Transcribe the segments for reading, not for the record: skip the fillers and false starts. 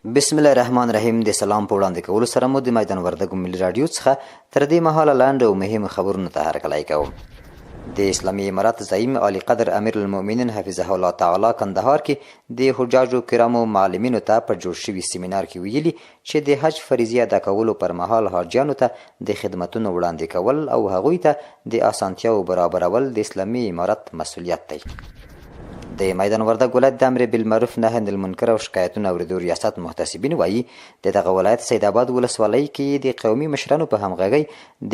بسم الله الرحمن الرحیم. د سلام په وړاندې کولو سره مو د میدان وردګو ملي راډیو څخه تر دې مهاله لاندې او مهم خبرونه ته هرکلی کوم. د اسلامي امارات زعیم عالی قدر امیر المؤمنین حفظه الله تعالی کندهار کې د حجاجو کرامو معلمینو ته په جوړ شوي سیمینار کې ویلي چې د حج فریضې ادا کولو پر مهال حاجیانو ته د خدمتونو وړاندې کول او هغوی ته د اسانتیاو برابرول د اسلامي امارت مسؤلیت دی. د میدان وردګ ولایت د امر بالمعروف نهی عن المنکر او شکایتونو اوریدو ریاست محتسبین وایي د دغه ولایت سید آباد ولسوالۍ کې د قومي مشرانو په همغږۍ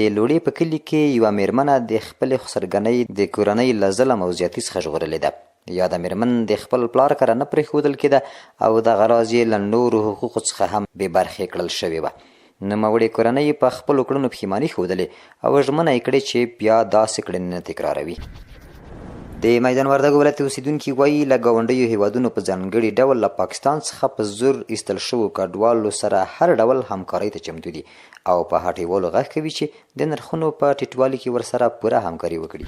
د لوړې په کلي کې یوه میرمنه د خپلې خسرګنۍ د کورنۍ له ظلم او زیاتي څخه ژغورلې ده. یاده میرمن د خپل پلار کره نه پرېښودل کېده او دغه راز یې له نورو حقوقو څخه هم بې برخې کړل شوې وه. نوموړې کورنۍ په خپلو کړنو پښیماني ښودلې او ژمنه یې کړې چې بیا داسې کړنې نه تکراروي. د میدان وردګ ولایت اوسیدونکي وایي له ګاونډیو هیوادونو په ځانګړي ډول له پاکستان څخه په زور ایستل شوو کډوالو سره هر ډول همکارۍ ته چمتو دي او په هټیوالو غږ کوي چې د نرخونو په ټیټوالي کې ورسره پوره همکاري وکړي.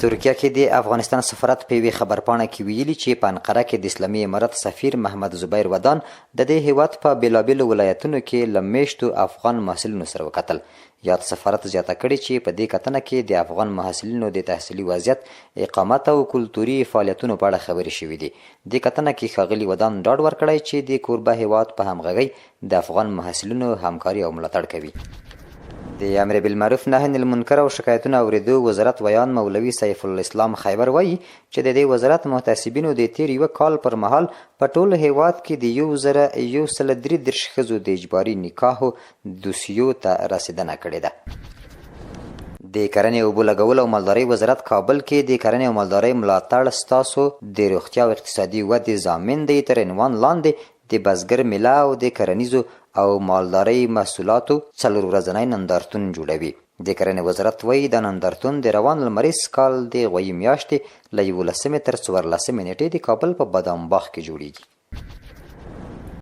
ترکیه کې د افغانستان سفارت په یوې خبرپاڼه کې ویلي چې په انقره کې د اسلامي امارت سفیر محمد زبیر ودان د دې هیواد په بېلابېلو ولایتونو کې له میشتو افغان محصلینو سره وکتل. یاد سفارت زیاته کړې چې په دې کتنه کې د افغان محصلینو د تحصیلي وضعیت، اقامت او کلتوري فعالیتونو په اړه خبرې شوې دي. دې کتنه کې ښاغلي ودان ډاډ ورکړی چې د کوربه هیواد په همغږۍ د افغان محصلینو همکاري او ملاتړ کوي. د امر بالمعروف نهی عن المنکر او شکایتونو اوریدو وزارت ویان مولوي سیف الاسلام خیبر وایي چې د دې وزارت محتسبینو د تیر یوه کال پر مهال په ټول هیواد کې د 1133 ښځو د اجباري نکاحو دوسیو ته رسیدنه کړې ده. د کرنې اوبو لګولو او مالدارۍ وزارت کابل کې د کرنې او مالدارۍ ملاتړ ستاسو د روغتیا او اقتصادي ودې ضامن دی تر عنوان لاندې د بزګر میله او د کرنیزو او مالدارۍ محصولاتو 4 ورځنی نندارتون جوړوي. د کرنې وزارت وایي دا نندارتون د روان لمریز کال د غویي میاشتې له 11 تر 14 نیټې د کابل په بادام باغ کې جوړیږي.